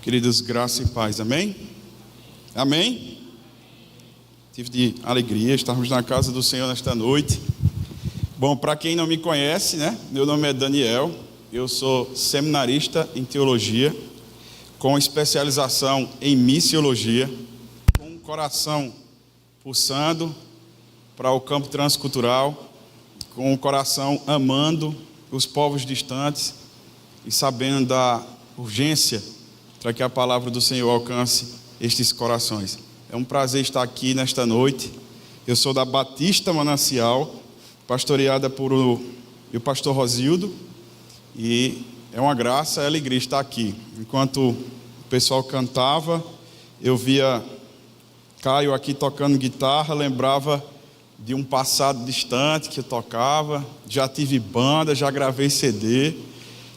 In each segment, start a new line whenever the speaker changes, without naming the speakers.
Queridos, graça e paz, amém? Amém? Tive de alegria estarmos na casa do Senhor nesta noite. Bom, para quem não me conhece, né? Meu nome é Daniel, eu sou seminarista em teologia, com especialização em missiologia, com um coração pulsando para o campo transcultural, com o coração amando os povos distantes e sabendo da urgência para que a palavra do Senhor alcance estes corações. É um prazer estar aqui nesta noite. Eu sou da Batista Manancial, pastoreada por o pastor Rosildo, e é uma graça e alegria estar aqui. Enquanto o pessoal cantava, eu via Caio aqui tocando guitarra, lembrava de um passado distante que eu tocava, já tive banda, já gravei CD.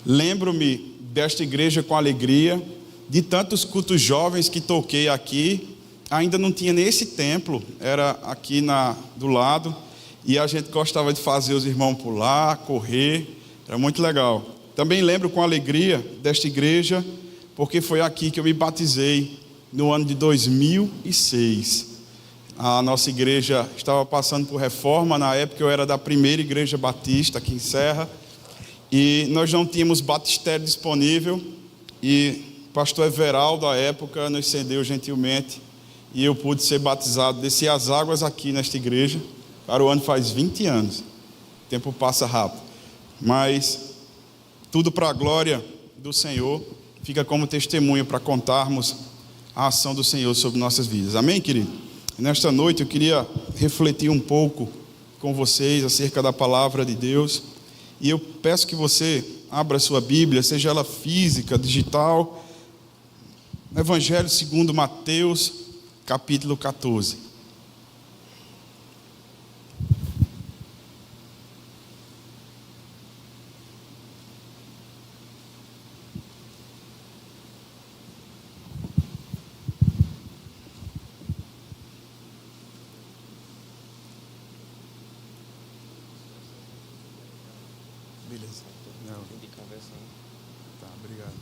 Lembro-me desta igreja com alegria, de tantos cultos jovens que toquei aqui. Ainda não tinha nesse templo, era aqui do lado, e a gente gostava de fazer os irmãos pular, correr, era muito legal. Também lembro com alegria desta igreja, porque foi aqui que eu me batizei no ano de 2006. A nossa igreja estava passando por reforma, na época eu era da primeira igreja batista aqui em Serra, e nós não tínhamos batistério disponível, e o pastor Everaldo, à época, nos cedeu gentilmente, e eu pude ser batizado, desci as águas aqui nesta igreja. Para o ano faz 20 anos, o tempo passa rápido, mas tudo para a glória do Senhor, fica como testemunho para contarmos a ação do Senhor sobre nossas vidas, amém, querido? E nesta noite eu queria refletir um pouco com vocês acerca da palavra de Deus, e eu peço que você abra a sua Bíblia, seja ela física, digital, Evangelho segundo Mateus, capítulo 14. Beleza. Não. Tá, obrigado.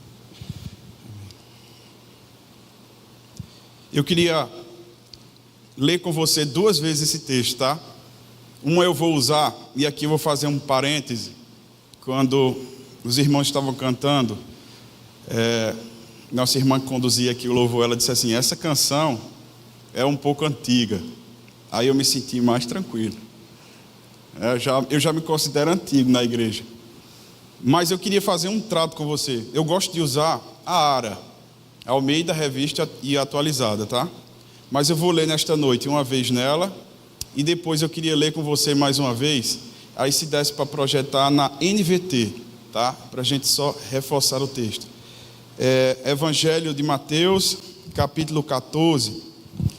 Eu queria ler com você 2 vezes esse texto, tá? Uma eu vou usar, e aqui eu vou fazer um parêntese. Quando os irmãos estavam cantando, nossa irmã que conduzia aqui o louvor, ela disse assim: essa canção é um pouco antiga. Aí eu me senti mais tranquilo. Eu já me considero antigo na igreja. Mas eu queria fazer um trato com você. Eu gosto de usar a ARA, Almeida Revista e Atualizada, tá? Mas eu vou ler nesta noite uma vez nela, e depois eu queria ler com você mais uma vez, aí se desse para projetar na NVT, tá? Para a gente só reforçar o texto. Evangelho de Mateus, capítulo 14,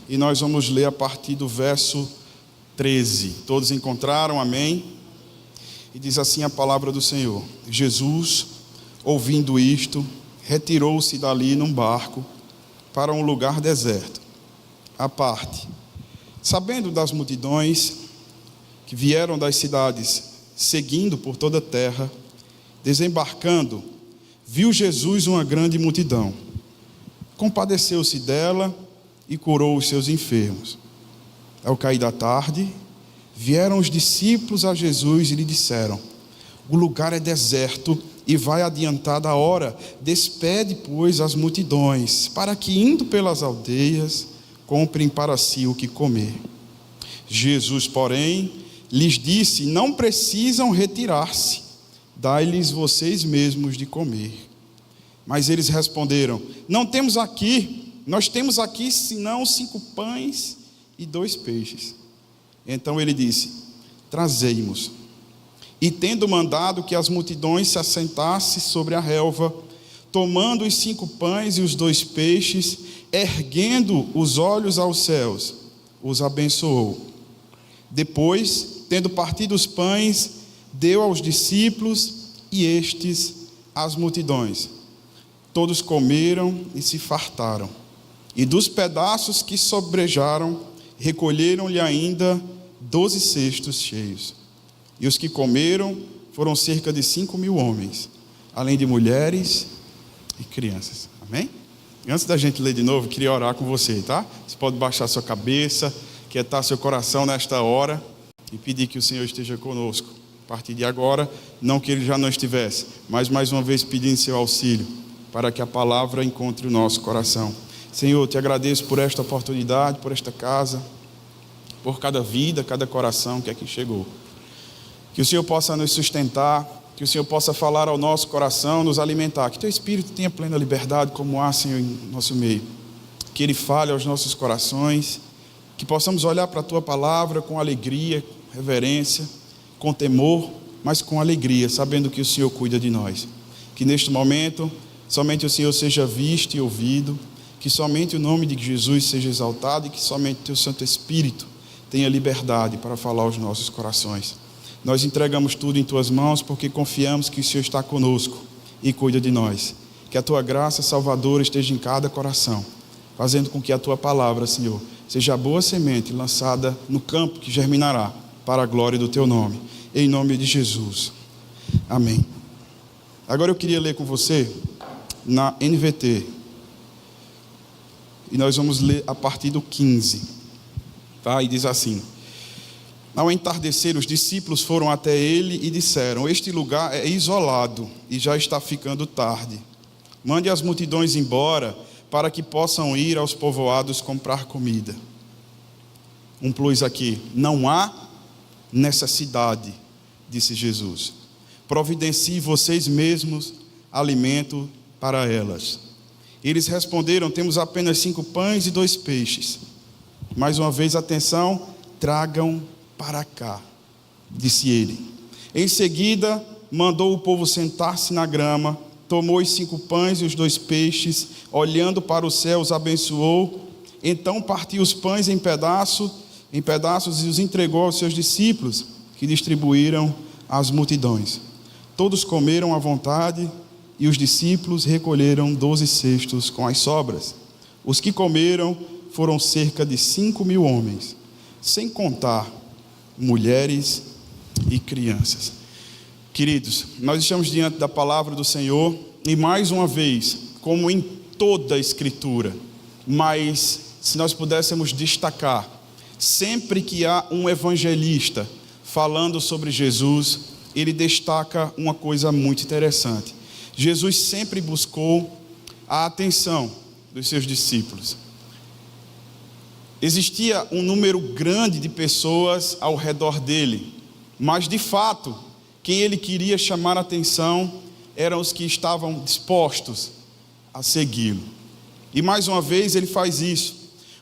e nós vamos ler a partir do verso 13. Todos encontraram? Amém? E diz assim a palavra do Senhor: Jesus, ouvindo isto, retirou-se dali num barco para um lugar deserto, à parte. Sabendo das multidões que vieram das cidades, seguindo por toda a terra, desembarcando, viu Jesus uma grande multidão. Compadeceu-se dela e curou os seus enfermos. Ao cair da tarde, vieram os discípulos a Jesus e lhe disseram: o lugar é deserto e vai adiantada a hora. Despede, pois, as multidões, para que, indo pelas aldeias, comprem para si o que comer. Jesus, porém, lhes disse: não precisam retirar-se, dai-lhes vocês mesmos de comer. Mas eles responderam: nós temos aqui senão 5 pães e 2 peixes. Então ele disse: trazei-mos. E tendo mandado que as multidões se assentassem sobre a relva, tomando os 5 pães e os 2 peixes, erguendo os olhos aos céus, os abençoou. Depois, tendo partido os pães, deu aos discípulos, e estes às multidões. Todos comeram e se fartaram. E dos pedaços que sobrejaram, recolheram-lhe ainda 12 cestos cheios. E os que comeram foram cerca de 5.000 homens, além de mulheres e crianças. Amém? Antes da gente ler de novo, eu queria orar com você, tá? Você pode baixar sua cabeça, quietar seu coração nesta hora e pedir que o Senhor esteja conosco. A partir de agora, não que Ele já não estivesse, mas mais uma vez pedindo seu auxílio, para que a palavra encontre o nosso coração. Senhor, te agradeço por esta oportunidade, por esta casa, por cada vida, cada coração que aqui chegou. Que o Senhor possa nos sustentar, que o Senhor possa falar ao nosso coração, nos alimentar. Que Teu Espírito tenha plena liberdade, como há, Senhor, em nosso meio. Que Ele fale aos nossos corações, que possamos olhar para a Tua palavra com alegria, reverência, com temor, mas com alegria, sabendo que o Senhor cuida de nós. Que neste momento, somente o Senhor seja visto e ouvido, que somente o nome de Jesus seja exaltado e que somente Teu Santo Espírito tenha liberdade para falar aos nossos corações. Nós entregamos tudo em Tuas mãos porque confiamos que o Senhor está conosco e cuida de nós. Que a Tua graça salvadora esteja em cada coração, fazendo com que a Tua palavra, Senhor, seja a boa semente lançada no campo que germinará para a glória do Teu nome. Em nome de Jesus. Amém. Agora eu queria ler com você na NVT. E nós vamos ler a partir do 15. Tá? E diz assim: Ao entardecer, os discípulos foram até ele e disseram: Este lugar é isolado e já está ficando tarde. Mande as multidões embora para que possam ir aos povoados comprar comida. Um plus aqui: não há necessidade, disse Jesus. Providencie vocês mesmos alimento para elas. Eles responderam: Temos apenas 5 pães e 2 peixes. Mais uma vez, atenção, tragam para cá, disse ele. Em seguida, mandou o povo sentar-se na grama, tomou os 5 pães e os 2 peixes, olhando para o céu, os abençoou, então partiu os pães em pedaços e os entregou aos seus discípulos, que distribuíram às multidões. Todos comeram à vontade e os discípulos recolheram 12 cestos com as sobras. Os que comeram foram cerca de 5.000 homens, sem contar mulheres e crianças. Queridos, nós estamos diante da palavra do Senhor e mais uma vez, como em toda a Escritura, mas se nós pudéssemos destacar, sempre que há um evangelista falando sobre Jesus, ele destaca uma coisa muito interessante. Jesus sempre buscou a atenção dos seus discípulos. Existia um número grande de pessoas ao redor dele, mas de fato, quem ele queria chamar a atenção eram os que estavam dispostos a segui-lo. E mais uma vez ele faz isso.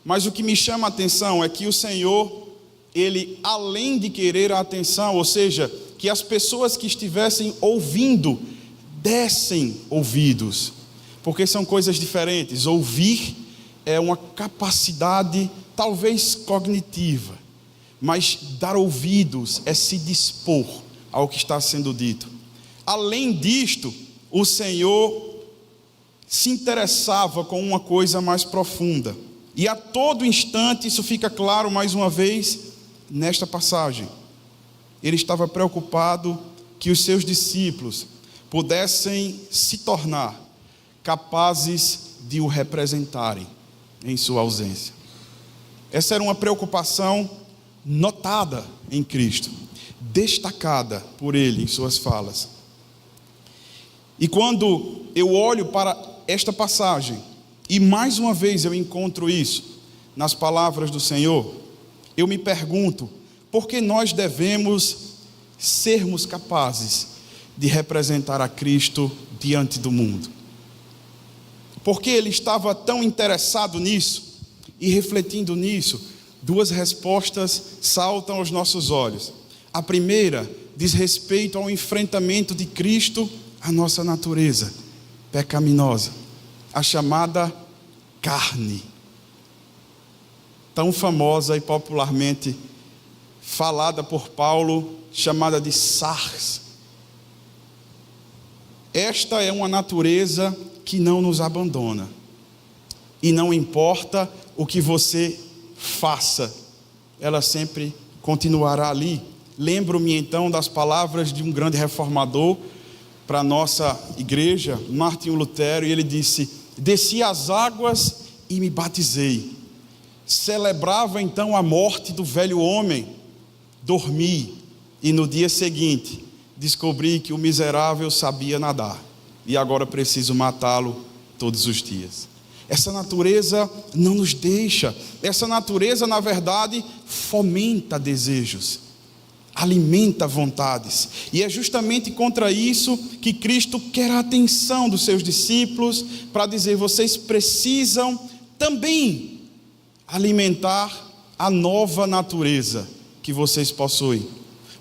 Mas o que me chama a atenção é que o Senhor, ele, além de querer a atenção, ou seja, que as pessoas que estivessem ouvindo dessem ouvidos, porque são coisas diferentes. Ouvir é uma capacidade talvez cognitiva, mas dar ouvidos é se dispor ao que está sendo dito. Além disto, o Senhor se interessava com uma coisa mais profunda, e a todo instante isso fica claro mais uma vez nesta passagem. Ele estava preocupado que os seus discípulos pudessem se tornar capazes de o representarem em sua ausência. Essa era uma preocupação notada em Cristo, destacada por ele em suas falas. E quando eu olho para esta passagem, e mais uma vez eu encontro isso nas palavras do Senhor, eu me pergunto, por que nós devemos sermos capazes de representar a Cristo diante do mundo? Por que ele estava tão interessado nisso e refletindo nisso? 2 respostas saltam aos nossos olhos. A primeira diz respeito ao enfrentamento de Cristo à nossa natureza pecaminosa, a chamada carne, tão famosa e popularmente falada por Paulo, chamada de sarx. Esta é uma natureza que não nos abandona, e não importa o que você faça, ela sempre continuará ali. Lembro-me então das palavras de um grande reformador para a nossa igreja, Martinho Lutero, e ele disse: desci às águas e me batizei. Celebrava então a morte do velho homem, dormi e no dia seguinte descobri que o miserável sabia nadar e agora preciso matá-lo todos os dias. Essa natureza não nos deixa, essa natureza na verdade fomenta desejos, alimenta vontades, e é justamente contra isso que Cristo quer a atenção dos seus discípulos, para dizer: vocês precisam também alimentar a nova natureza que vocês possuem.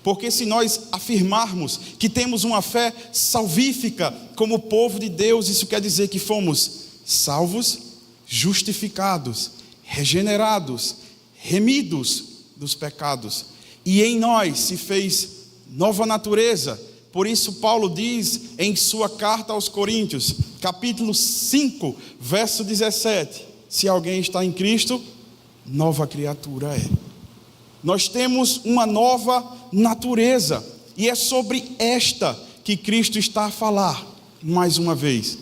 Porque se nós afirmarmos que temos uma fé salvífica como povo de Deus, isso quer dizer que fomos salvos, justificados, regenerados, remidos dos pecados, e em nós se fez nova natureza. Por isso Paulo diz em sua carta aos Coríntios, capítulo 5, verso 17, se alguém está em Cristo, nova criatura é. Nós temos uma nova natureza, e é sobre esta que Cristo está a falar mais uma vez.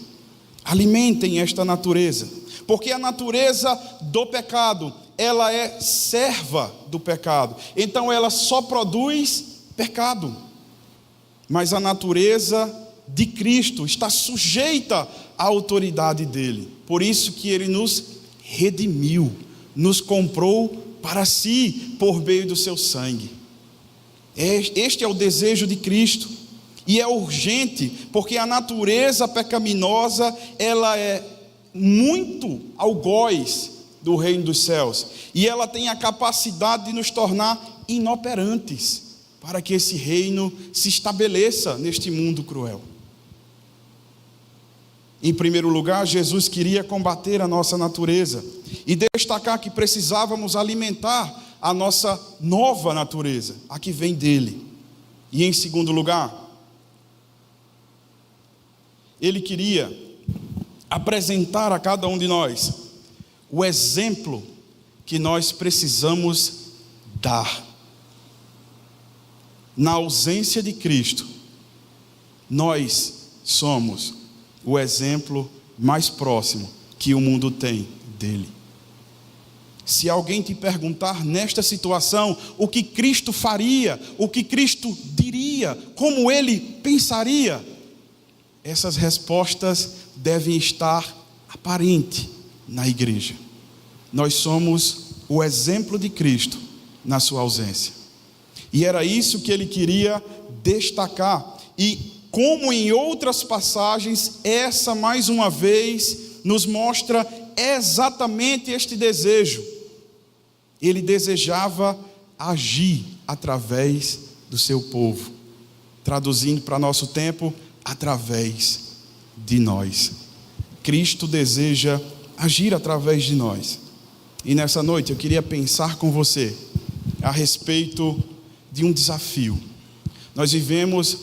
Alimentem esta natureza, porque a natureza do pecado, ela é serva do pecado, então ela só produz pecado. Mas a natureza de Cristo está sujeita à autoridade dele, por isso que ele nos redimiu, nos comprou para si, por meio do seu sangue. Este é o desejo de Cristo, e é urgente, porque a natureza pecaminosa, ela é muito algoz do reino dos céus, e ela tem a capacidade de nos tornar inoperantes, para que esse reino se estabeleça neste mundo cruel. Em primeiro lugar, Jesus queria combater a nossa natureza e destacar que precisávamos alimentar a nossa nova natureza, a que vem dele. E em segundo lugar, ele queria apresentar a cada um de nós o exemplo que nós precisamos dar. Na ausência de Cristo, nós somos o exemplo mais próximo que o mundo tem dele. Se alguém te perguntar nesta situação o que Cristo faria, o que Cristo diria, como ele pensaria, essas respostas devem estar aparentes na igreja. Nós somos o exemplo de Cristo na sua ausência. E era isso que ele queria destacar. E como em outras passagens, essa mais uma vez nos mostra exatamente este desejo. Ele desejava agir através do seu povo, traduzindo para nosso tempo, através de nós. Cristo deseja agir através de nós. E nessa noite eu queria pensar com você a respeito de um desafio. Nós vivemos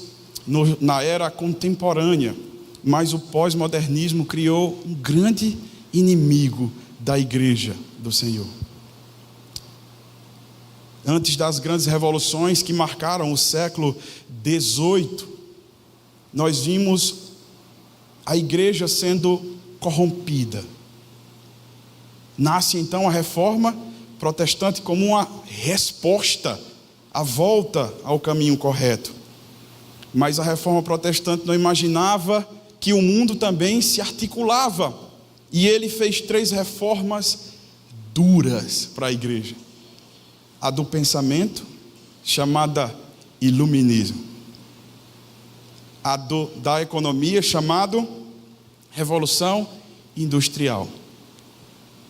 na era contemporânea, mas o pós-modernismo criou um grande inimigo da igreja do Senhor. Antes das grandes revoluções que marcaram o século XVIII, nós vimos a igreja sendo corrompida. Nasce então a reforma protestante como uma resposta à volta ao caminho correto. Mas a reforma protestante não imaginava que o mundo também se articulava. E ele fez 3 reformas duras para a igreja. A do pensamento, chamada iluminismo. A da economia, chamada revolução industrial.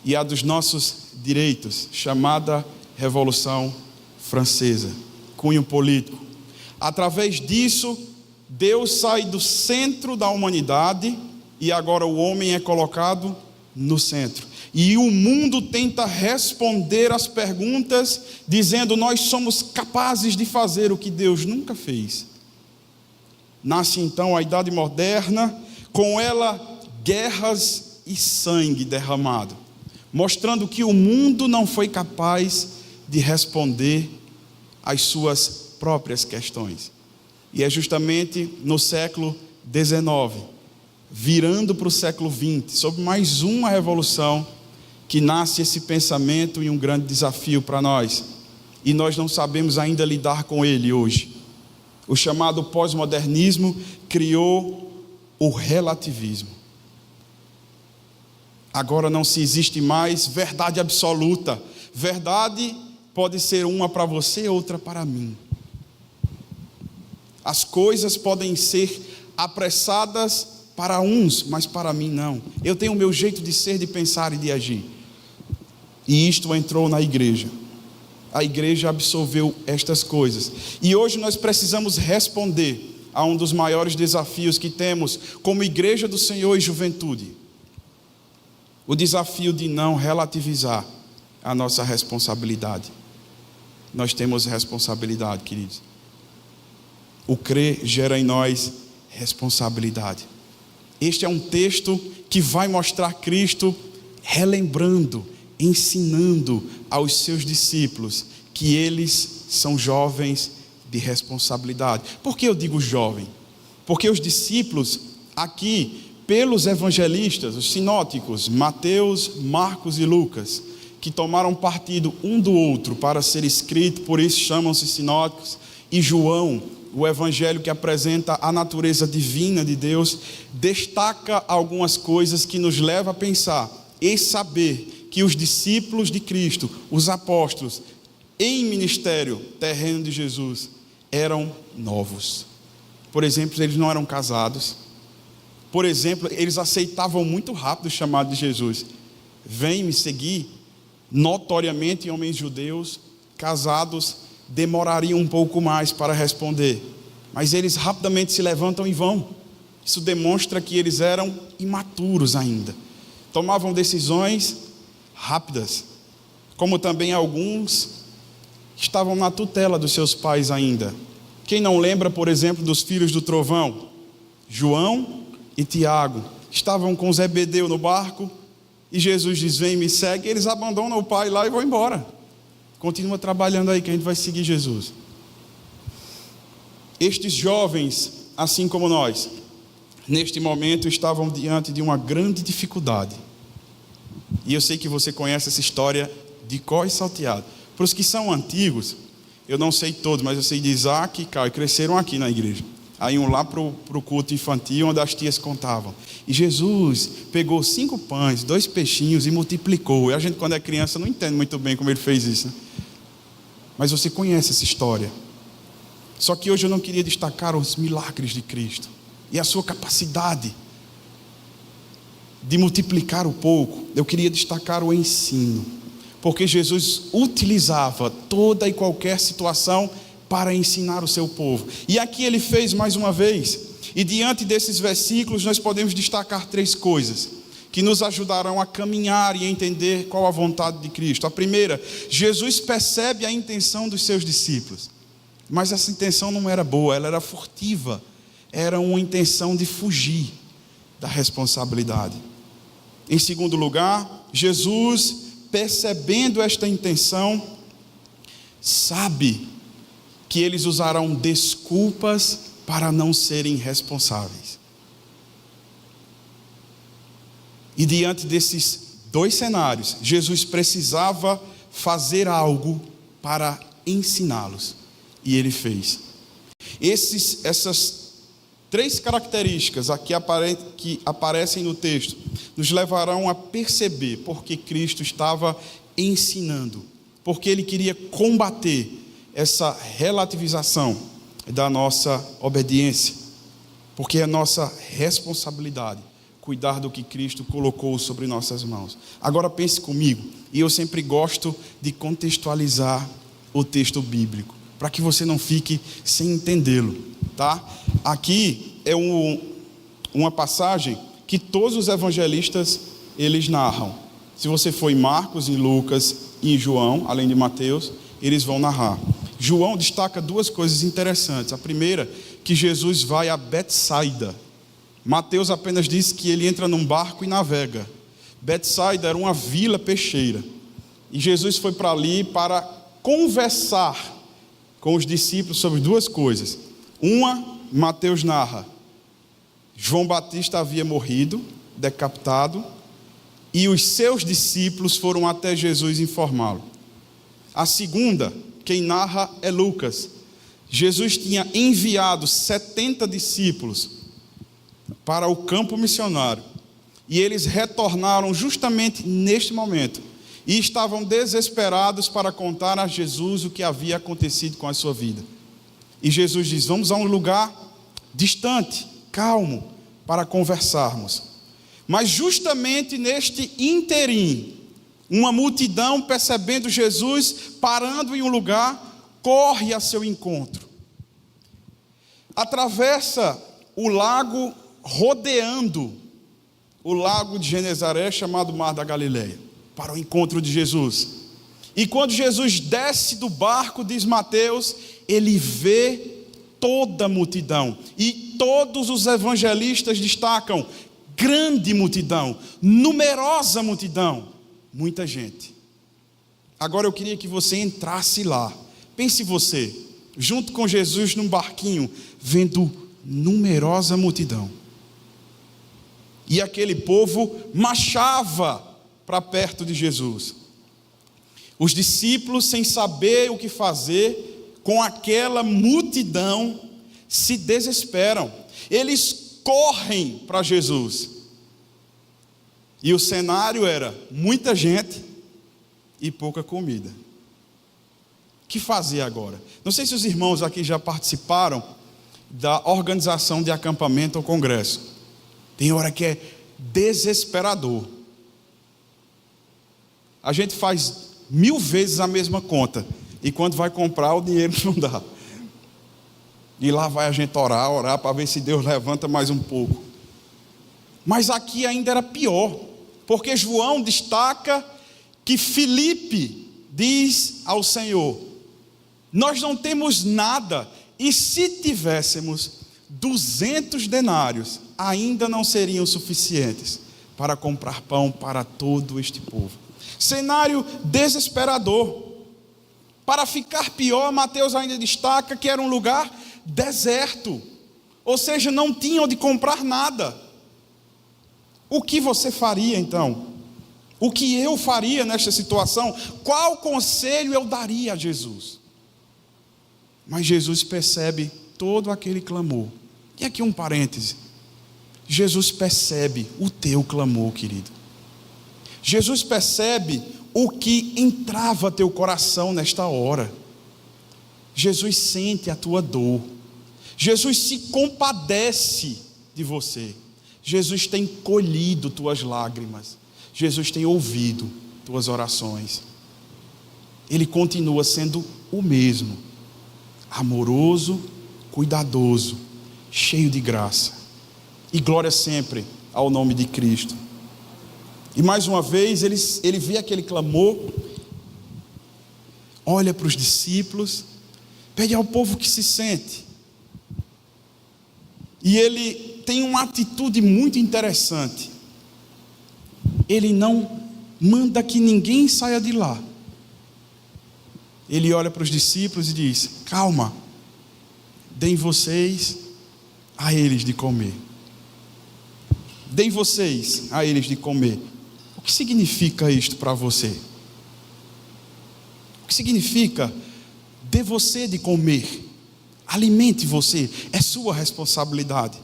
E a dos nossos direitos, chamada revolução francesa, cunho político. Através disso, Deus sai do centro da humanidade e agora o homem é colocado no centro. E o mundo tenta responder às perguntas, dizendo: nós somos capazes de fazer o que Deus nunca fez. Nasce então a Idade Moderna, com ela guerras e sangue derramado, mostrando que o mundo não foi capaz de responder às suas próprias questões. E é justamente no século XIX, virando para o século XX, sobre mais uma revolução, que nasce esse pensamento e um grande desafio para nós. E nós não sabemos ainda lidar com ele hoje. O chamado pós-modernismo criou o relativismo. Agora não se existe mais verdade absoluta. Verdade pode ser uma para você, outra para mim. As coisas podem ser apressadas para uns, mas para mim não. Eu tenho o meu jeito de ser, de pensar e de agir. E isto entrou na igreja. A igreja absorveu estas coisas. E hoje nós precisamos responder a um dos maiores desafios que temos como igreja do Senhor e juventude. O desafio de não relativizar a nossa responsabilidade. Nós temos responsabilidade, queridos. O crer gera em nós responsabilidade. Este é um texto que vai mostrar Cristo relembrando, ensinando aos seus discípulos que eles são jovens de responsabilidade. Por que eu digo jovem? Porque os discípulos aqui, pelos evangelistas, os sinóticos, Mateus, Marcos e Lucas, que tomaram partido um do outro para ser escrito, por isso chamam-se sinóticos, e João, o evangelho que apresenta a natureza divina de Deus, destaca algumas coisas que nos levam a pensar e saber que os discípulos de Cristo, os apóstolos, em ministério terreno de Jesus, eram novos. Por exemplo, eles não eram casados. Por exemplo, eles aceitavam muito rápido o chamado de Jesus. Vem me seguir. Notoriamente, homens judeus, casados, demorariam um pouco mais para responder. Mas eles rapidamente se levantam e vão. Isso demonstra que eles eram imaturos ainda. Tomavam decisões rápidas, como também alguns estavam na tutela dos seus pais ainda. Quem não lembra, por exemplo, dos filhos do trovão? João e Tiago estavam com Zebedeu no barco e Jesus diz: vem, me segue. Eles abandonam o pai lá e vão embora. Continua trabalhando aí que a gente vai seguir Jesus. Estes jovens, assim como nós, neste momento estavam diante de uma grande dificuldade. E eu sei que você conhece essa história de cor e salteado. Para os que são antigos, eu não sei todos, mas eu sei de Isaac e Caio, cresceram aqui na igreja. Aí iam lá para o culto infantil, onde as tias contavam. E Jesus pegou 5 pães, 2 peixinhos e multiplicou. E a gente, quando é criança, não entende muito bem como ele fez isso, né? Mas você conhece essa história. Só que hoje eu não queria destacar os milagres de Cristo e a sua capacidade de multiplicar o pouco. Eu queria destacar o ensino, porque Jesus utilizava toda e qualquer situação para ensinar o seu povo. E aqui ele fez mais uma vez. E diante desses versículos nós podemos destacar 3 coisas que nos ajudarão a caminhar e entender qual a vontade de Cristo. A primeira, Jesus percebe a intenção dos seus discípulos, mas essa intenção não era boa, ela era furtiva, era uma intenção de fugir da responsabilidade. Em segundo lugar, Jesus, percebendo esta intenção, sabe que eles usarão desculpas para não serem responsáveis. E diante desses 2 cenários, Jesus precisava fazer algo para ensiná-los. E ele fez. Essas 3 características aqui que aparecem no texto nos levarão a perceber porque Cristo estava ensinando, porque ele queria combater essa relativização da nossa obediência, porque é nossa responsabilidade cuidar do que Cristo colocou sobre nossas mãos. Agora pense comigo, e eu sempre gosto de contextualizar o texto bíblico, para que você não fique sem entendê-lo, tá? Aqui é uma passagem que todos os evangelistas eles narram. Se você for em Marcos, em Lucas e em João, além de Mateus, eles vão narrar. João destaca 2 coisas interessantes. A primeira, que Jesus vai a Betsaida. Mateus apenas diz que ele entra num barco e navega. Betsaida era uma vila peixeira. E Jesus foi para ali para conversar com os discípulos sobre 2 coisas. Uma, Mateus narra: João Batista havia morrido, decapitado, e os seus discípulos foram até Jesus informá-lo. A segunda, quem narra é Lucas. Jesus tinha enviado 70 discípulos para o campo missionário, e eles retornaram justamente neste momento, e estavam desesperados para contar a Jesus o que havia acontecido com a sua vida. E Jesus diz: vamos a um lugar distante, calmo, para conversarmos. Mas justamente neste interim, uma multidão, percebendo Jesus parando em um lugar, corre a seu encontro. Atravessa o lago, rodeando o lago de Genezaré, chamado Mar da Galileia, para o encontro de Jesus. E quando Jesus desce do barco, diz Mateus, ele vê toda a multidão. E todos os evangelistas destacam: grande multidão, numerosa multidão, muita gente. Agora eu queria que você entrasse lá. Pense você, junto com Jesus num barquinho, vendo numerosa multidão. E aquele povo marchava para perto de Jesus. Os discípulos, sem saber o que fazer com aquela multidão, se desesperam. Eles correm para Jesus. E o cenário era muita gente e pouca comida. O que fazer agora? Não sei se os irmãos aqui já participaram da organização de acampamento ou congresso. Tem hora que é desesperador. A gente faz 1000 vezes a mesma conta, e quando vai comprar, o dinheiro não dá. E lá vai a gente orar para ver se Deus levanta mais um pouco. Mas aqui ainda era pior, porque João destaca que Filipe diz ao Senhor: nós não temos nada, e se tivéssemos 200 denários, ainda não seriam suficientes para comprar pão para todo este povo. Cenário desesperador. Para ficar pior, Mateus ainda destaca que era um lugar deserto, ou seja, não tinham de comprar nada. O que você faria então? O que eu faria nesta situação? Qual conselho eu daria a Jesus? Mas Jesus percebe todo aquele clamor. E aqui um parêntese: Jesus percebe o teu clamor, querido. Jesus percebe o que entrava teu coração nesta hora. Jesus sente a tua dor. Jesus se compadece de você. Jesus tem colhido tuas lágrimas. Jesus tem ouvido tuas orações. Ele continua sendo o mesmo, amoroso, cuidadoso, cheio de graça. E glória sempre ao nome de Cristo. E mais uma vez ele vê aquele clamor, olha para os discípulos, pede ao povo que se sente. E ele tem uma atitude muito interessante. Ele não manda que ninguém saia de lá. Ele olha para os discípulos e diz: calma, deem vocês a eles de comer. Deem vocês a eles de comer. O que significa isto para você? O que significa dê você de comer? Alimente você, é sua responsabilidade.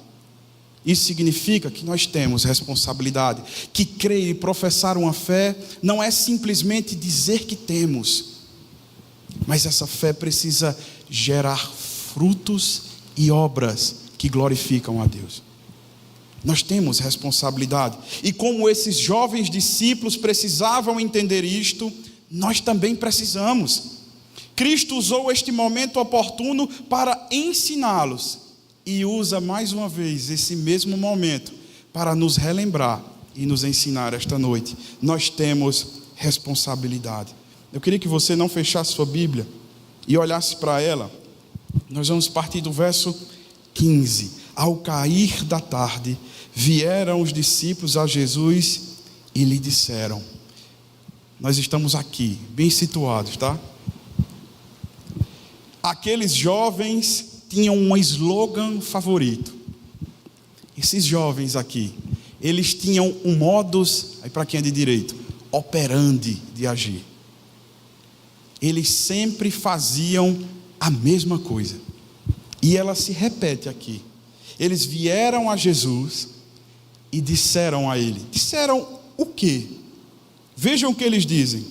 Isso significa que nós temos responsabilidade, que crer e professar uma fé não é simplesmente dizer que temos, mas essa fé precisa gerar frutos e obras que glorificam a Deus. Nós temos responsabilidade, e como esses jovens discípulos precisavam entender isto, nós também precisamos. Cristo usou este momento oportuno para ensiná-los, e usa mais uma vez esse mesmo momento para nos relembrar e nos ensinar esta noite. Nós temos responsabilidade. Eu queria que você não fechasse sua Bíblia e olhasse para ela. Nós vamos partir do verso 15. Ao cair da tarde, vieram os discípulos a Jesus e lhe disseram. Nós estamos aqui, bem situados, tá? Aqueles jovens tinham um slogan favorito: Esses jovens aqui, eles tinham um modus, aí para quem é de direito, operandi de agir. Eles sempre faziam a mesma coisa. E ela se repete aqui. Eles vieram a Jesus e disseram a ele. Disseram o quê? Vejam o que eles dizem.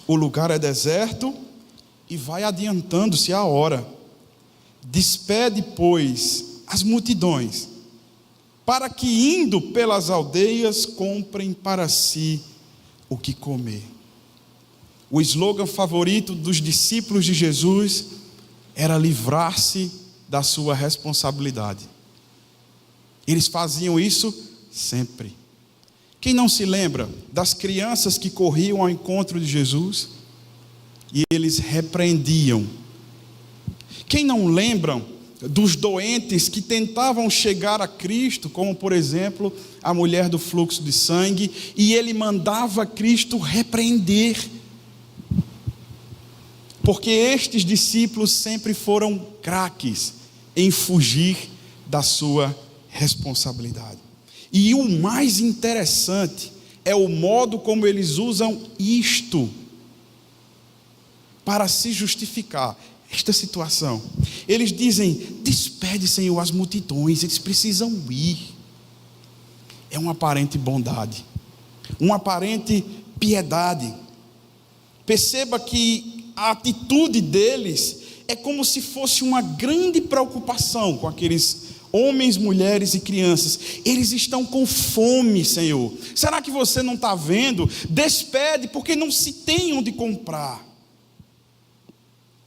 O lugar é deserto e vai adiantando-se a hora. Despede, pois, as multidões, para que, indo pelas aldeias, comprem para si o que comer. O slogan favorito dos discípulos de Jesus era livrar-se da sua responsabilidade. Eles faziam isso sempre. Quem não se lembra das crianças que corriam ao encontro de Jesus e eles repreendiam? Quem não lembra dos doentes que tentavam chegar a Cristo, como por exemplo a mulher do fluxo de sangue, e ele mandava Cristo repreender? Porque estes discípulos sempre foram craques em fugir da sua responsabilidade. E o mais interessante é o modo como eles usam isto para se justificar esta situação. Eles dizem: despede, Senhor, as multidões, eles precisam ir. É uma aparente bondade, uma aparente piedade. Perceba que a atitude deles é como se fosse uma grande preocupação com aqueles homens, mulheres e crianças. Eles estão com fome, Senhor. Será que você não está vendo? Despede, porque não se tem onde comprar.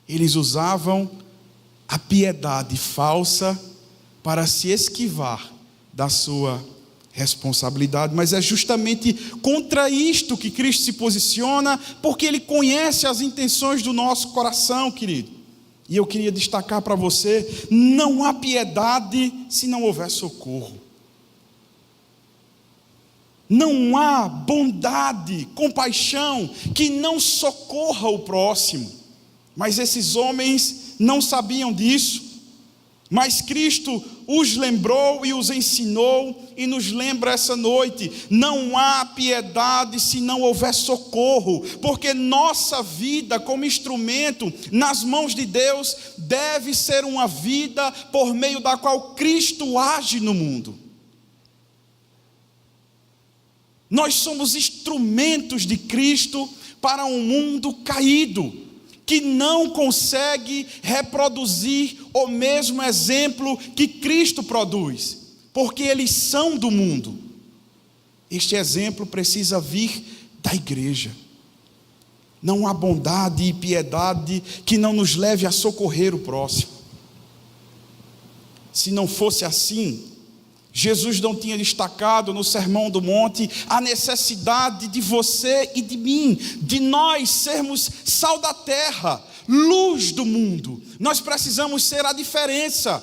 Eles usavam a piedade falsa para se esquivar da sua responsabilidade, mas é justamente contra isto que Cristo se posiciona, porque Ele conhece as intenções do nosso coração, querido. E eu queria destacar para você: não há piedade se não houver socorro. Não há bondade, compaixão que não socorra o próximo. Mas esses homens não sabiam disso. Mas Cristo os lembrou e os ensinou e nos lembra essa noite: não há piedade se não houver socorro, porque nossa vida como instrumento nas mãos de Deus deve ser uma vida por meio da qual Cristo age no mundo. Nós somos instrumentos de Cristo para um mundo caído, que não consegue reproduzir o mesmo exemplo que Cristo produz, porque eles são do mundo. Este exemplo precisa vir da igreja. Não há bondade e piedade que não nos leve a socorrer o próximo. Se não fosse assim, Jesus não tinha destacado no Sermão do Monte a necessidade de você e de mim, de nós sermos sal da terra, luz do mundo. Nós precisamos ser a diferença.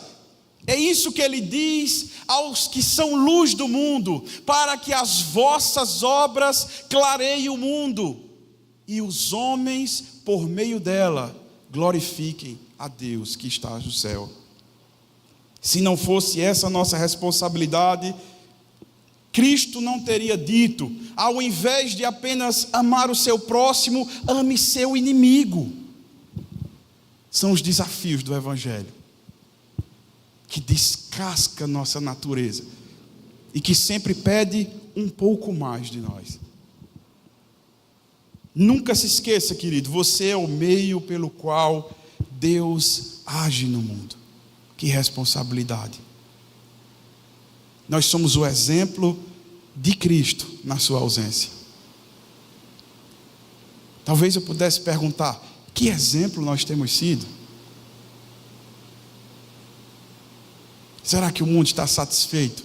É isso que ele diz aos que são luz do mundo: para que as vossas obras clareiem o mundo e os homens, por meio dela, glorifiquem a Deus que está no céu. Se não fosse essa nossa responsabilidade, Cristo não teria dito: ao invés de apenas amar o seu próximo, ame seu inimigo. São os desafios do Evangelho, que descasca nossa natureza e que sempre pede um pouco mais de nós. Nunca se esqueça, querido, você é o meio pelo qual Deus age no mundo. Que responsabilidade. Nós somos o exemplo de Cristo na sua ausência. Talvez eu pudesse perguntar: que exemplo nós temos sido? Será que o mundo está satisfeito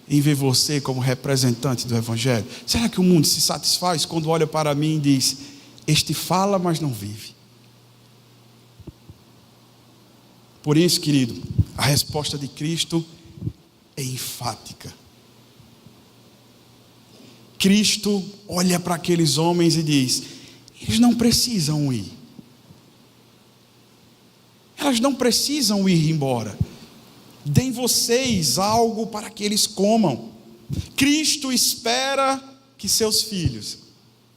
em ver você como representante do Evangelho? Será que o mundo se satisfaz quando olha para mim e diz: este fala, mas não vive? Por isso, querido, a resposta de Cristo é enfática. Cristo olha para aqueles homens e diz: eles não precisam ir. Elas não precisam ir embora. deem vocês algo para que eles comam. Cristo espera que seus filhos,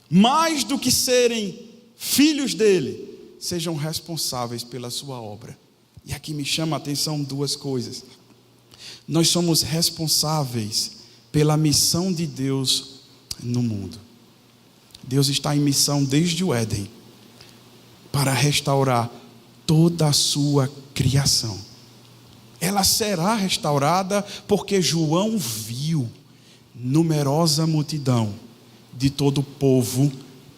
mais do que serem filhos dele, sejam responsáveis pela sua obra. E aqui me chama a atenção duas coisas. Nós somos responsáveis pela missão de Deus no mundo. Deus está em missão desde o Éden para restaurar toda a sua criação. Ela será restaurada porque João viu numerosa multidão de todo povo,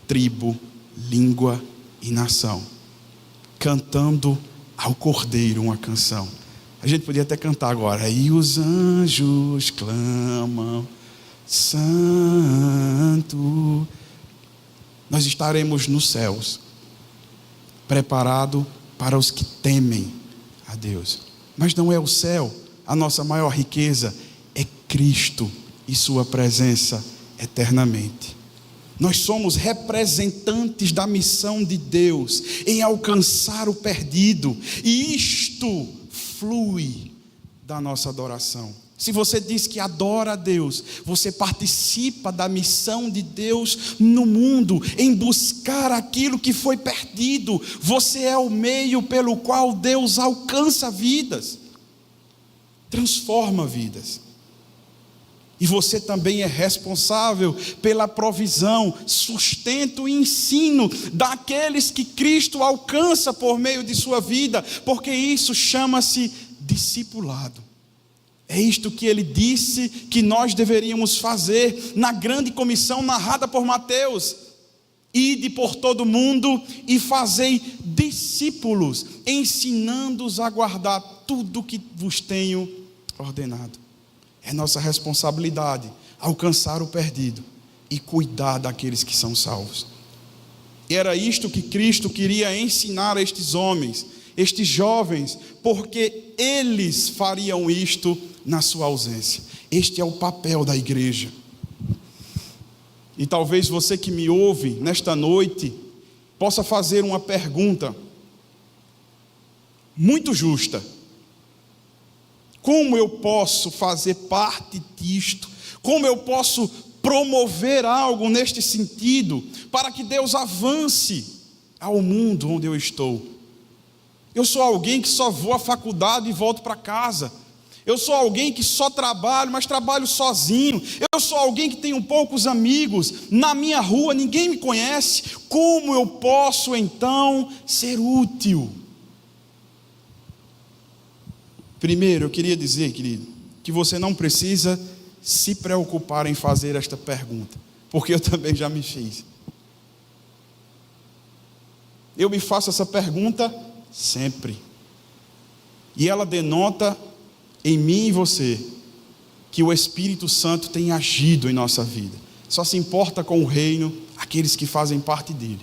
tribo, língua e nação, cantando ao Cordeiro uma canção. A gente podia até cantar agora. E os anjos clamam, Santo. Nós estaremos nos céus, preparado para os que temem a Deus. Mas não é o céu a nossa maior riqueza, é Cristo e sua presença eternamente. Nós somos representantes da missão de Deus em alcançar o perdido, e isto flui da nossa adoração. Se você diz que adora a Deus, você participa da missão de Deus no mundo, em buscar aquilo que foi perdido. Você é o meio pelo qual Deus alcança vidas, transforma vidas. E você também é responsável pela provisão, sustento e ensino daqueles que Cristo alcança por meio de sua vida, porque isso chama-se discipulado. É isto que ele disse que nós deveríamos fazer na grande comissão narrada por Mateus: ide por todo o mundo e fazei discípulos, ensinando-os a guardar tudo o que vos tenho ordenado. É nossa responsabilidade alcançar o perdido e cuidar daqueles que são salvos. E era isto que Cristo queria ensinar a estes homens, estes jovens, porque eles fariam isto na sua ausência. Este é o papel da igreja. E talvez você que me ouve nesta noite possa fazer uma pergunta muito justa: como eu posso fazer parte disto? Como eu posso promover algo neste sentido para que Deus avance ao mundo onde eu estou? Eu sou alguém que só vou à faculdade e volto para casa. Eu sou alguém que só trabalho, mas trabalho sozinho. Eu sou alguém que tenho poucos amigos. Na minha rua ninguém me conhece. Como eu posso então ser útil? Primeiro, eu queria dizer, querido, que você não precisa se preocupar em fazer esta pergunta, porque eu também já me fiz. Eu me faço essa pergunta sempre, e ela denota em mim e você que o Espírito Santo tem agido em nossa vida. Só se importa com o reino aqueles que fazem parte dele.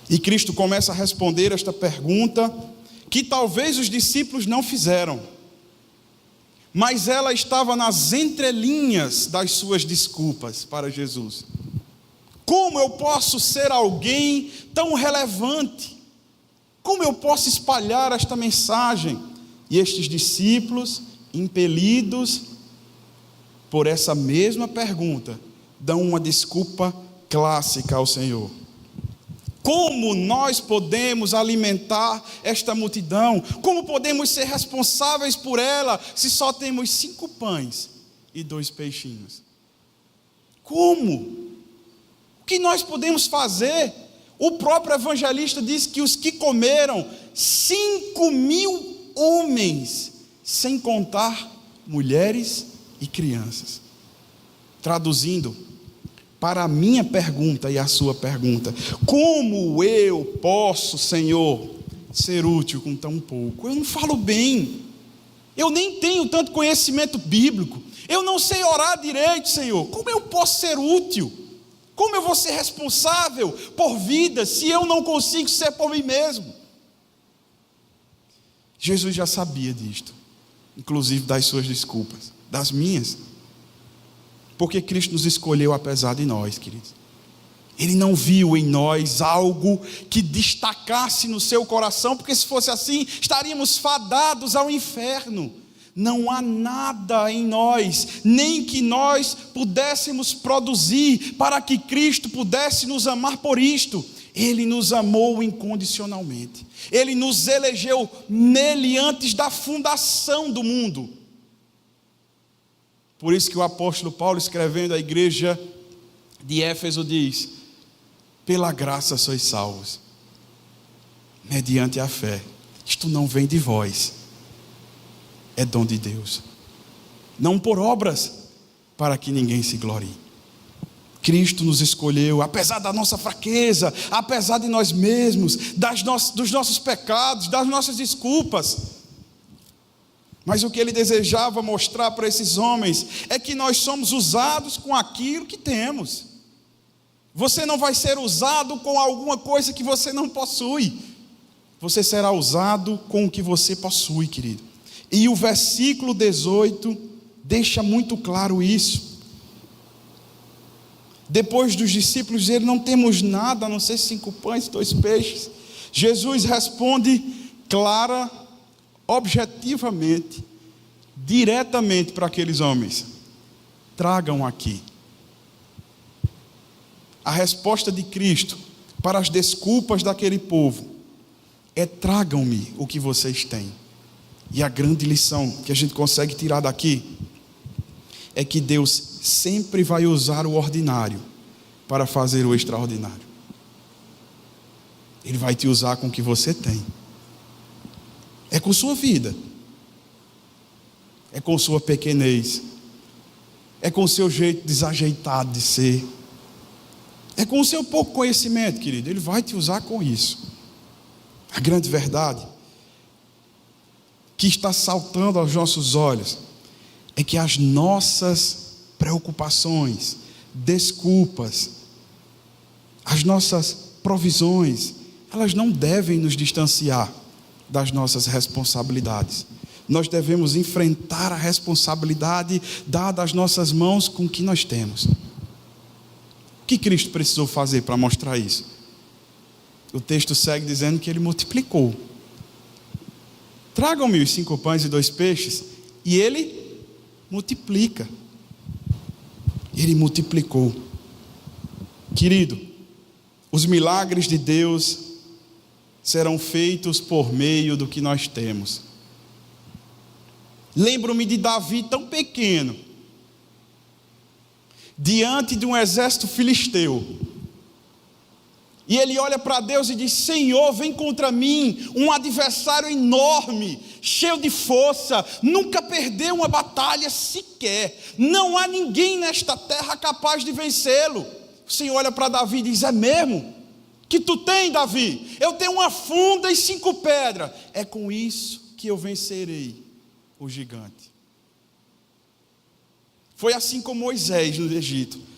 E Cristo começa a responder esta pergunta que talvez os discípulos não fizeram, mas ela estava nas entrelinhas das suas desculpas para Jesus. Como eu posso ser alguém tão relevante? Como eu posso espalhar esta mensagem? E estes discípulos, impelidos por essa mesma pergunta, dão uma desculpa clássica ao Senhor. Como nós podemos alimentar esta multidão? Como podemos ser responsáveis por ela se só temos 5 pães e 2 peixinhos? Como? O que nós podemos fazer? O próprio evangelista diz que os que comeram 5.000 homens, sem contar mulheres e crianças. Traduzindo, para a minha pergunta e a sua pergunta: como eu posso, Senhor, ser útil com tão pouco? Eu não falo bem, eu nem tenho tanto conhecimento bíblico, eu não sei orar direito, Senhor. Como eu posso ser útil? Como eu vou ser responsável por vida se eu não consigo ser por mim mesmo? Jesus já sabia disto, inclusive das suas desculpas, das minhas. Porque Cristo nos escolheu apesar de nós, queridos. Ele não viu em nós algo que destacasse no seu coração, porque se fosse assim, estaríamos fadados ao inferno. Não há nada em nós, nem que nós pudéssemos produzir para que Cristo pudesse nos amar por isto. Ele nos amou incondicionalmente. Ele nos elegeu nele antes da fundação do mundo. Por isso que o apóstolo Paulo, escrevendo à igreja de Éfeso, diz: pela graça sois salvos, mediante a fé. Isto não vem de vós, é dom de Deus, não por obras, para que ninguém se glorie. Cristo nos escolheu, apesar da nossa fraqueza, apesar de nós mesmos, dos nossos pecados, das nossas desculpas. Mas o que ele desejava mostrar para esses homens é que nós somos usados com aquilo que temos. Você não vai ser usado com alguma coisa que você não possui. Você será usado com o que você possui, querido. E o versículo 18 deixa muito claro isso. Depois dos discípulos dizerem: não temos nada a não ser 5 pães e 2 peixes, Jesus responde clara, objetivamente, diretamente para aqueles homens: tragam aqui. A resposta de Cristo para as desculpas daquele povo é: tragam-me o que vocês têm. E a grande lição que a gente consegue tirar daqui é que Deus sempre vai usar o ordinário para fazer o extraordinário. Ele vai te usar com o que você tem. É com sua vida, é com sua pequenez, é com o seu jeito desajeitado de ser, é com o seu pouco conhecimento, querido. Ele vai te usar com isso. A grande verdade que está saltando aos nossos olhos é que as nossas preocupações, desculpas, as nossas provisões, elas não devem nos distanciar das nossas responsabilidades. Nós devemos enfrentar a responsabilidade dada às nossas mãos com o que nós temos. O que Cristo precisou fazer para mostrar isso? O texto segue dizendo que ele multiplicou. Tragam-me os 5 pães e 2 peixes, e ele multiplica. Ele multiplicou. Querido, os milagres de Deus serão feitos por meio do que nós temos. Lembro-me de Davi tão pequeno, diante de um exército filisteu, e ele olha para Deus e diz: Senhor, vem contra mim um adversário enorme, cheio de força, nunca perdeu uma batalha sequer, não há ninguém nesta terra capaz de vencê-lo. O Senhor olha para Davi e diz: é mesmo? Que tu tem, Davi? Eu tenho uma funda e 5 pedras, é com isso que eu vencerei o gigante. Foi assim com Moisés no Egito.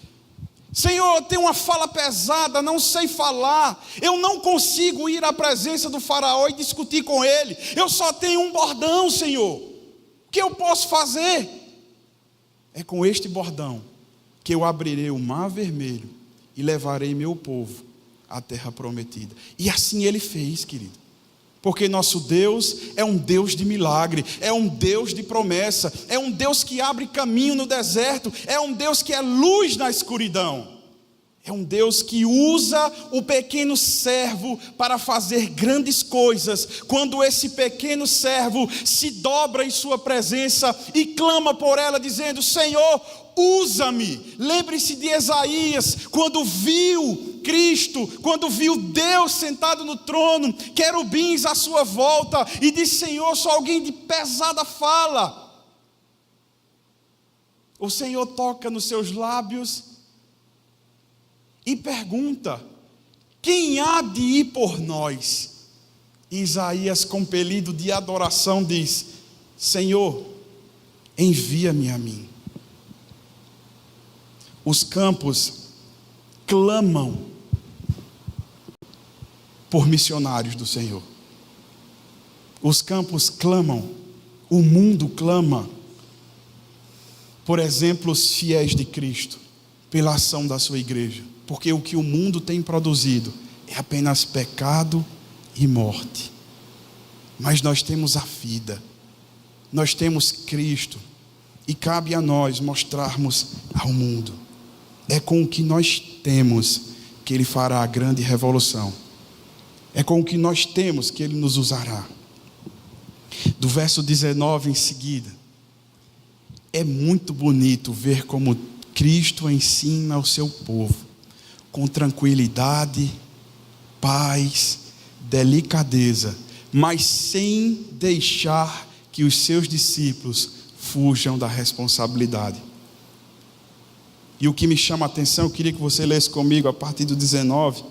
Senhor, eu tenho uma fala pesada, não sei falar, eu não consigo ir à presença do faraó e discutir com ele, eu só tenho um bordão, Senhor, o que eu posso fazer? É com este bordão que eu abrirei o mar vermelho e levarei meu povo à terra prometida. E assim ele fez, querido. Porque nosso Deus é um Deus de milagre, é um Deus de promessa, é um Deus que abre caminho no deserto, é um Deus que é luz na escuridão, é um Deus que usa o pequeno servo para fazer grandes coisas, quando esse pequeno servo se dobra em sua presença e clama por ela dizendo: Senhor, usa-me. Lembre-se de Isaías, quando viu Cristo, quando viu Deus sentado no trono, querubins à sua volta, e disse: Senhor, sou alguém de pesada fala. O Senhor toca nos seus lábios e pergunta: quem há de ir por nós? E Isaías, compelido de adoração, diz: Senhor, envia-me a mim. Os campos clamam por missionários do Senhor. Os campos clamam, o mundo clama por exemplos fiéis de Cristo, pela ação da sua igreja, porque o que o mundo tem produzido é apenas pecado e morte. Mas nós temos a vida, nós temos Cristo, e cabe a nós mostrarmos ao mundo. É com o que nós temos que Ele fará a grande revolução. É com o que nós temos que Ele nos usará. Do verso 19 em seguida, é muito bonito ver como Cristo ensina ao seu povo, com tranquilidade, paz, delicadeza, mas sem deixar que os seus discípulos fujam da responsabilidade. E o que me chama a atenção, eu queria que você lesse comigo a partir do 19,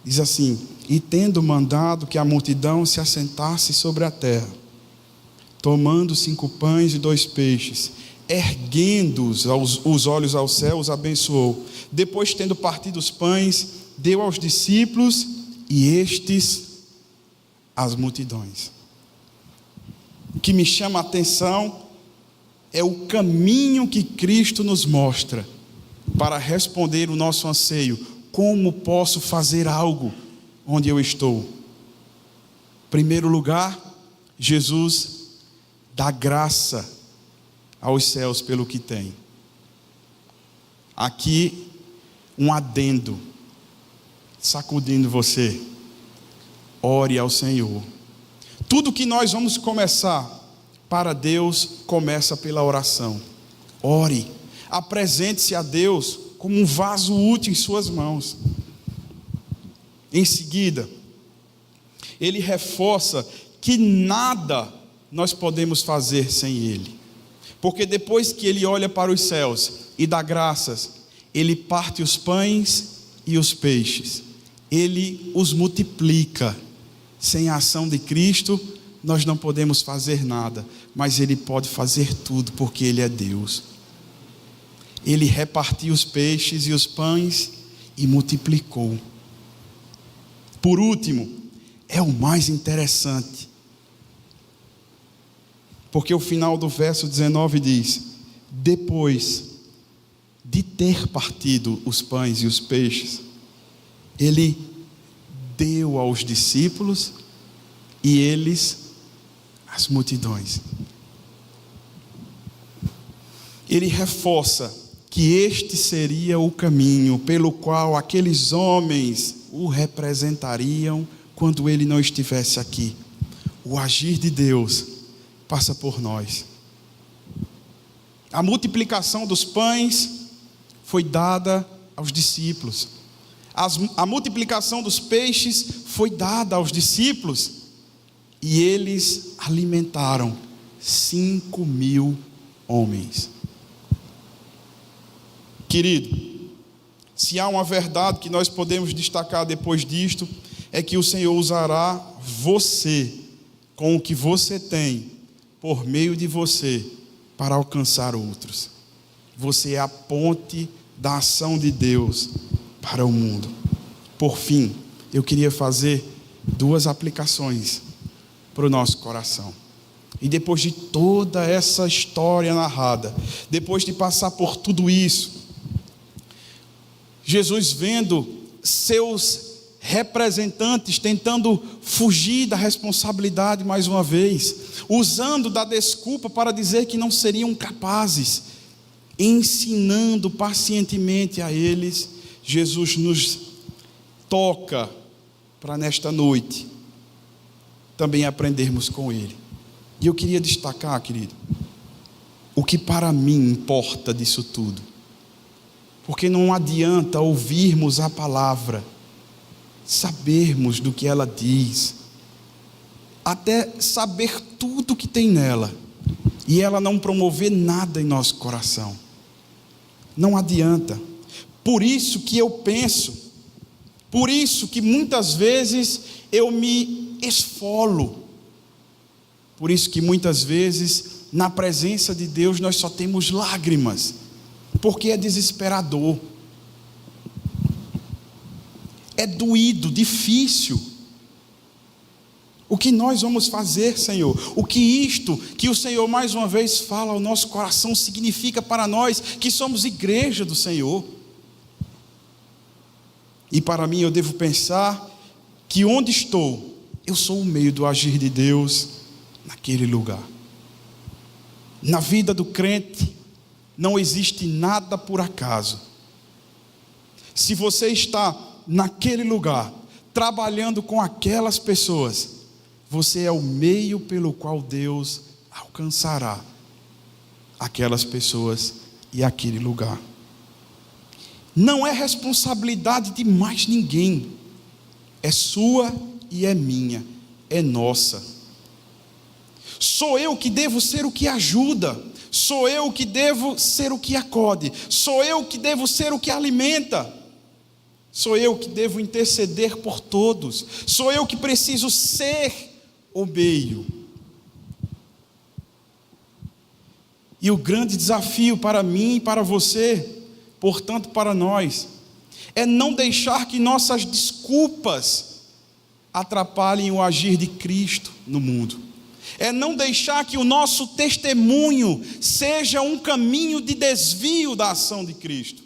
diz assim: e tendo mandado que a multidão se assentasse sobre a terra, tomando 5 pães e 2 peixes, erguendo os olhos ao céu, os abençoou. Depois, tendo partido os pães, deu aos discípulos, e estes às multidões. O que me chama a atenção é o caminho que Cristo nos mostra para responder o nosso anseio. Como posso fazer algo onde eu estou? Em primeiro lugar, Jesus dá graça aos céus pelo que tem. Aqui um adendo, sacudindo você: ore ao Senhor. Tudo que nós vamos começar para Deus começa pela oração. Ore, apresente-se a Deus como um vaso útil em suas mãos. Em seguida, ele reforça que nada nós podemos fazer sem Ele, porque depois que Ele olha para os céus e dá graças, Ele parte os pães e os peixes, Ele os multiplica. Sem a ação de Cristo, nós não podemos fazer nada, mas Ele pode fazer tudo, porque Ele é Deus. Ele repartiu os peixes e os pães e multiplicou. Por último, é o mais interessante, porque o final do verso 19 diz: depois de ter partido os pães e os peixes, Ele deu aos discípulos e eles às multidões. Ele reforça que este seria o caminho pelo qual aqueles homens o representariam quando ele não estivesse aqui. O agir de Deus passa por nós. A multiplicação dos pães foi dada aos discípulos. A multiplicação dos peixes foi dada aos discípulos, e eles alimentaram 5.000 homens. Querido, se há uma verdade que nós podemos destacar depois disto, é que o Senhor usará você, com o que você tem, por meio de você, para alcançar outros. Você é a ponte da ação de Deus para o mundo. Por fim, eu queria fazer 2 aplicações para o nosso coração. E depois de toda essa história narrada, depois de passar por tudo isso, Jesus, vendo seus representantes tentando fugir da responsabilidade mais uma vez, usando da desculpa para dizer que não seriam capazes, ensinando pacientemente a eles, Jesus nos toca para nesta noite também aprendermos com Ele. E eu queria destacar, querido, o que para mim importa disso tudo, porque não adianta ouvirmos a palavra, sabermos do que ela diz, até saber tudo que tem nela, e ela não promover nada em nosso coração. Não adianta. Por isso que eu penso, por isso que muitas vezes eu me esfolo, por isso que muitas vezes na presença de Deus nós só temos lágrimas, porque é desesperador, é doído, difícil. O que nós vamos fazer, Senhor? O que isto que o Senhor mais uma vez fala ao nosso coração significa para nós que somos igreja do Senhor? E para mim eu devo pensar que onde estou, eu sou o meio do agir de Deus naquele lugar. Na vida do crente não existe nada por acaso. Se você está naquele lugar, trabalhando com aquelas pessoas, você é o meio pelo qual Deus alcançará aquelas pessoas e aquele lugar. Não é responsabilidade de mais ninguém, é sua e é minha, é nossa. Sou eu que devo ser o que ajuda, sou eu que devo ser o que acode, sou eu que devo ser o que alimenta, sou eu que devo interceder por todos, sou eu que preciso ser o meio. E o grande desafio para mim e para você, portanto para nós, é não deixar que nossas desculpas atrapalhem o agir de Cristo no mundo. É não deixar que o nosso testemunho seja um caminho de desvio da ação de Cristo.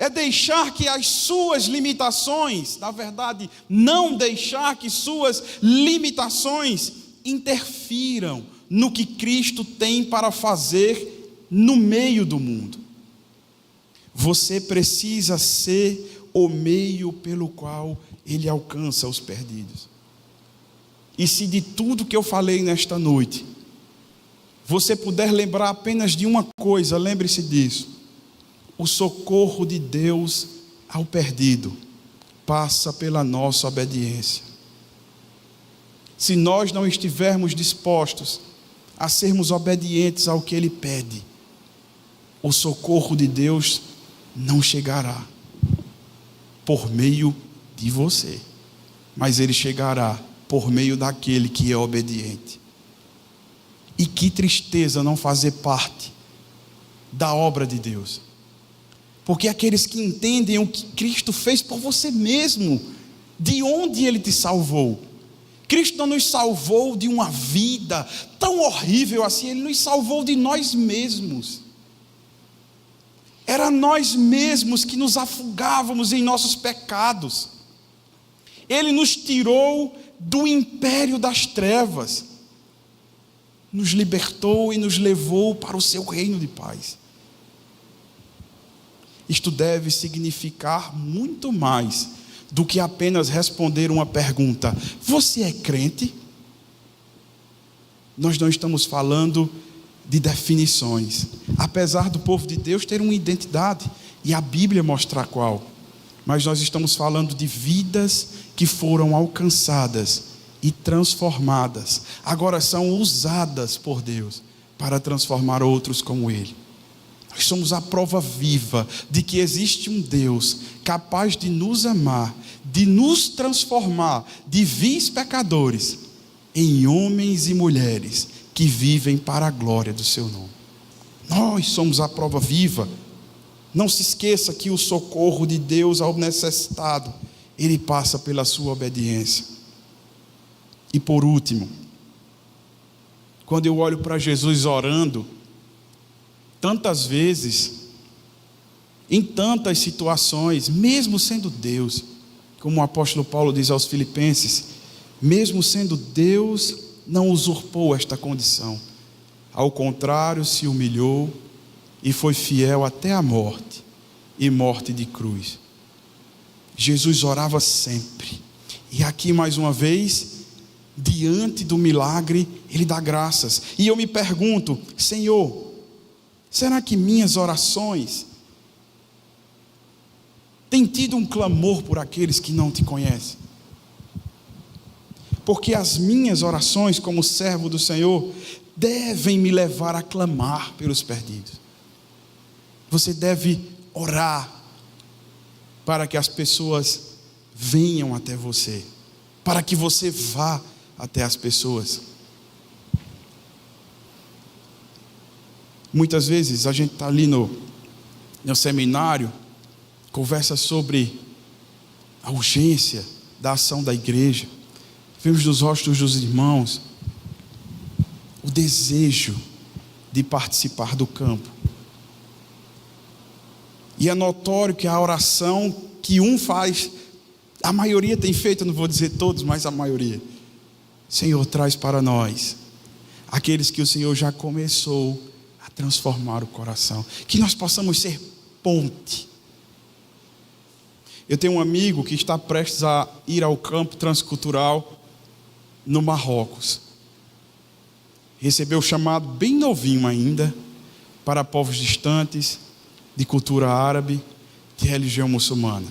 É deixar que as suas limitações, na verdade, não deixar que suas limitações interfiram no que Cristo tem para fazer no meio do mundo. Você precisa ser o meio pelo qual Ele alcança os perdidos. E se de tudo que eu falei nesta noite, você puder lembrar apenas de uma coisa, lembre-se disso: o socorro de Deus ao perdido passa pela nossa obediência. Se nós não estivermos dispostos a sermos obedientes ao que Ele pede, o socorro de Deus não chegará por meio de você, mas Ele chegará por meio daquele que é obediente. E que tristeza não fazer parte da obra de Deus. Porque aqueles que entendem o que Cristo fez por você mesmo, de onde Ele te salvou. Cristo não nos salvou de uma vida tão horrível assim, Ele nos salvou de nós mesmos. Era nós mesmos que nos afogávamos em nossos pecados. Ele nos tirou do império das trevas, nos libertou e nos levou para o seu reino de paz. Isto deve significar muito mais do que apenas responder uma pergunta: você é crente? Nós não estamos falando de definições, apesar do povo de Deus ter uma identidade, e a Bíblia mostra qual, mas nós estamos falando de vidas que foram alcançadas e transformadas, agora são usadas por Deus para transformar outros como Ele. Nós somos a prova viva de que existe um Deus capaz de nos amar, de nos transformar de vis pecadores em homens e mulheres que vivem para a glória do seu nome. Nós somos a prova viva. Não se esqueça que o socorro de Deus ao necessitado, Ele passa pela sua obediência. E por último, quando eu olho para Jesus orando, tantas vezes, em tantas situações, mesmo sendo Deus, como o apóstolo Paulo diz aos Filipenses, mesmo sendo Deus, não usurpou esta condição. Ao contrário, se humilhou e foi fiel até a morte, e morte de cruz. Jesus orava sempre. E aqui mais uma vez, diante do milagre, Ele dá graças. E eu me pergunto: Senhor, será que minhas orações têm tido um clamor por aqueles que não te conhecem? Porque as minhas orações como servo do Senhor devem me levar a clamar pelos perdidos. Você deve orar para que as pessoas venham até você, para que você vá até as pessoas. Muitas vezes a gente está ali no seminário, conversa sobre a urgência da ação da igreja. vemos nos rostos dos irmãos o desejo de participar do campo. E é notório que a oração que um faz, a maioria tem feito, eu não vou dizer todos, mas a maioria. Senhor, traz para nós aqueles que o Senhor já começou a transformar o coração. Que nós possamos ser ponte. Eu tenho um amigo que está prestes a ir ao campo transcultural no Marrocos. Recebeu o chamado bem novinho ainda, para povos distantes, de cultura árabe, de religião muçulmana.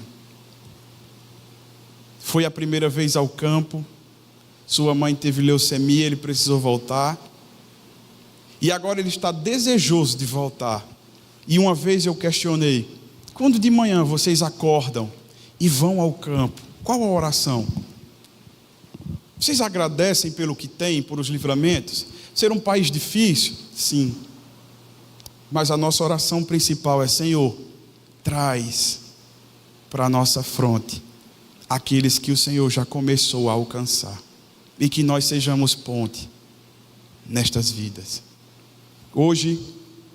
Foi a primeira vez ao campo, sua mãe teve leucemia, ele precisou voltar, e agora ele está desejoso de voltar. E uma vez eu questionei: quando de manhã vocês acordam e vão ao campo, qual a oração? Vocês agradecem pelo que têm, por os livramentos? Ser um país difícil? Sim. Mas a nossa oração principal é: Senhor, traz para a nossa fronte aqueles que o Senhor já começou a alcançar, e que nós sejamos ponte nestas vidas. Hoje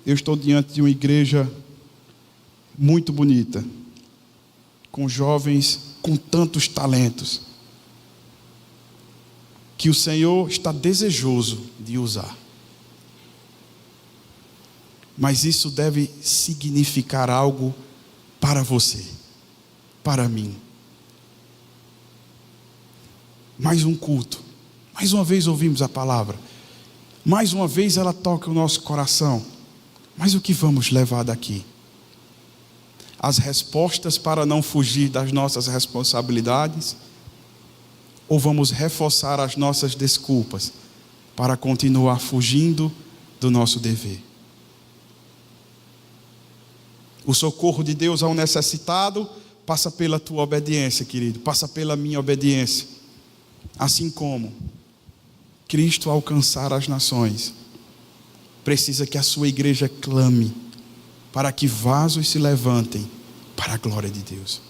eu estou diante de uma igreja muito bonita, com jovens com tantos talentos, que o Senhor está desejoso de usar. Mas isso deve significar algo para você, para mim. Mais um culto, mais uma vez ouvimos a palavra, mais uma vez ela toca o nosso coração. Mas o que vamos levar daqui? As respostas para não fugir das nossas responsabilidades? Ou vamos reforçar as nossas desculpas para continuar fugindo do nosso dever? O socorro de Deus ao necessitado passa pela tua obediência, querido, passa pela minha obediência. Assim como Cristo alcançar as nações, precisa que a sua igreja clame para que vasos se levantem para a glória de Deus.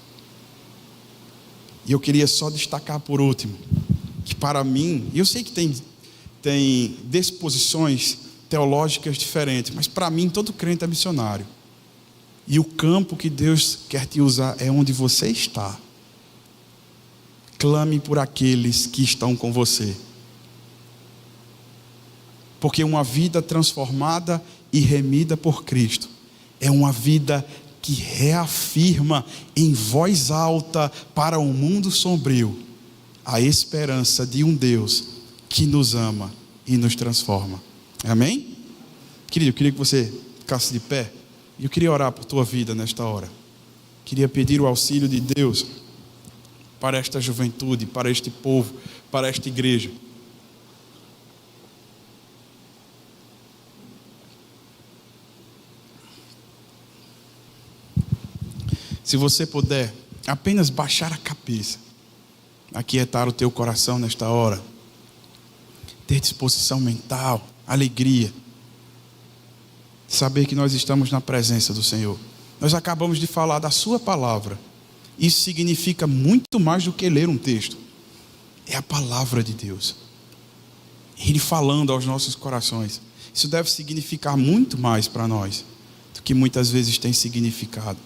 E eu queria só destacar por último, que para mim, eu sei que tem disposições teológicas diferentes, mas para mim todo crente é missionário. E o campo que Deus quer te usar é onde você está. Clame por aqueles que estão com você. Porque uma vida transformada e remida por Cristo é uma vida que reafirma em voz alta para um mundo sombrio a esperança de um Deus que nos ama e nos transforma. Amém? Querido, eu queria que você ficasse de pé. E eu queria orar por tua vida nesta hora. Queria pedir o auxílio de Deus para esta juventude, para este povo, para esta igreja. Se você puder apenas baixar a cabeça, aquietar o teu coração nesta hora, ter disposição mental, alegria, saber que nós estamos na presença do Senhor. Nós acabamos de falar da sua palavra. Isso significa muito mais do que ler um texto. É a palavra de Deus, Ele falando aos nossos corações. Isso deve significar muito mais para nós do que muitas vezes tem significado.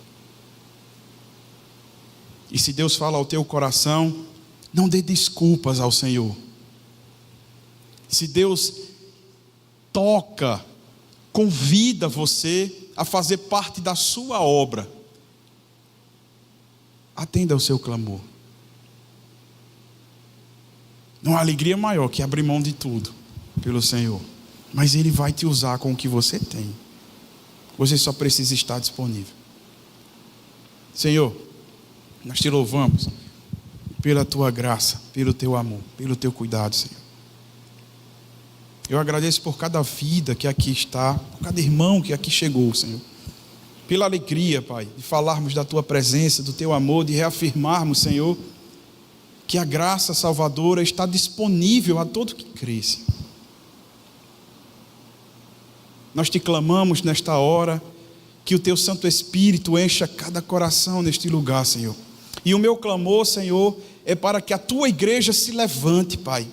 E se Deus fala ao teu coração, não dê desculpas ao Senhor. Se Deus toca, convida você a fazer parte da sua obra, atenda ao seu clamor. Não há alegria maior que abrir mão de tudo pelo Senhor, mas Ele vai te usar com o que você tem. Você só precisa estar disponível. Senhor, nós te louvamos pela tua graça, pelo teu amor, pelo teu cuidado, Senhor. Eu agradeço por cada vida que aqui está, por cada irmão que aqui chegou, Senhor. Pela alegria, Pai, de falarmos da tua presença, do teu amor, de reafirmarmos, Senhor, que a graça salvadora está disponível a todo que crê, Senhor. Nós te clamamos nesta hora, que o teu Santo Espírito encha cada coração neste lugar, Senhor. E o meu clamor, Senhor, é para que a tua igreja se levante, Pai.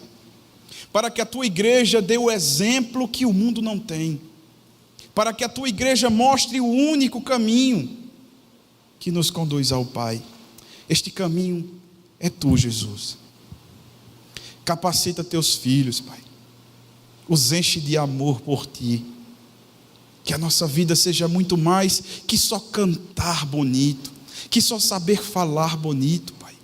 Para que a tua igreja dê o exemplo que o mundo não tem. Para que a tua igreja mostre o único caminho que nos conduz ao Pai. Este caminho é tu, Jesus. Capacita teus filhos, Pai. Os enche de amor por ti. Que a nossa vida seja muito mais que só cantar bonito, que só saber falar bonito, Pai.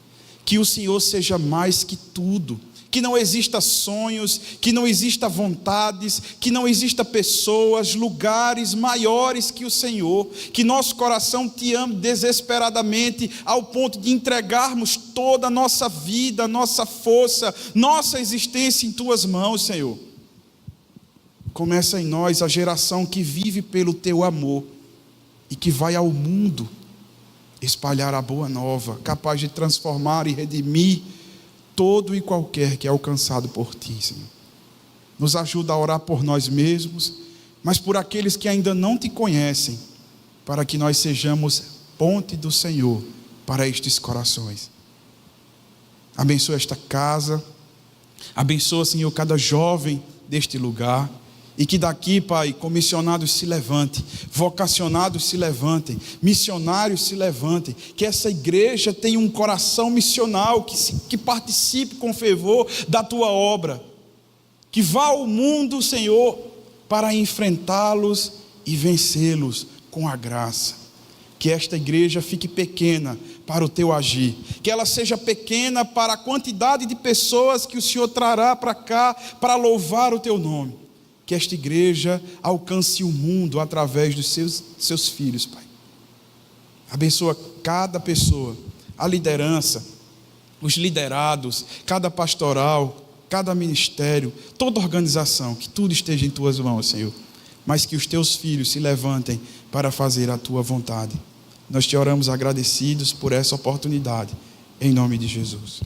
Que o Senhor seja mais que tudo. Que não exista sonhos, que não exista vontades, que não exista pessoas, lugares maiores que o Senhor. Que nosso coração te ame desesperadamente, ao ponto de entregarmos toda a nossa vida, nossa força, nossa existência em tuas mãos, Senhor. Começa em nós a geração que vive pelo teu amor e que vai ao mundo espalhar a boa nova, capaz de transformar e redimir todo e qualquer que é alcançado por ti, Senhor. Nos ajuda a orar por nós mesmos, mas por aqueles que ainda não te conhecem, para que nós sejamos ponte do Senhor para estes corações. Abençoa esta casa, abençoa, Senhor, cada jovem deste lugar, e que daqui, Pai, comissionados se levantem, vocacionados se levantem, missionários se levantem, que essa igreja tenha um coração missional, que participe com fervor da tua obra, que vá ao mundo, Senhor, para enfrentá-los e vencê-los com a graça. Que esta igreja fique pequena para o teu agir, que ela seja pequena para a quantidade de pessoas que o Senhor trará para cá, para louvar o teu nome. Que esta igreja alcance o mundo através dos seus filhos, Pai. Abençoa cada pessoa, a liderança, os liderados, cada pastoral, cada ministério, toda organização, que tudo esteja em tuas mãos, Senhor. Mas que os teus filhos se levantem para fazer a tua vontade. Nós te oramos agradecidos por essa oportunidade, em nome de Jesus.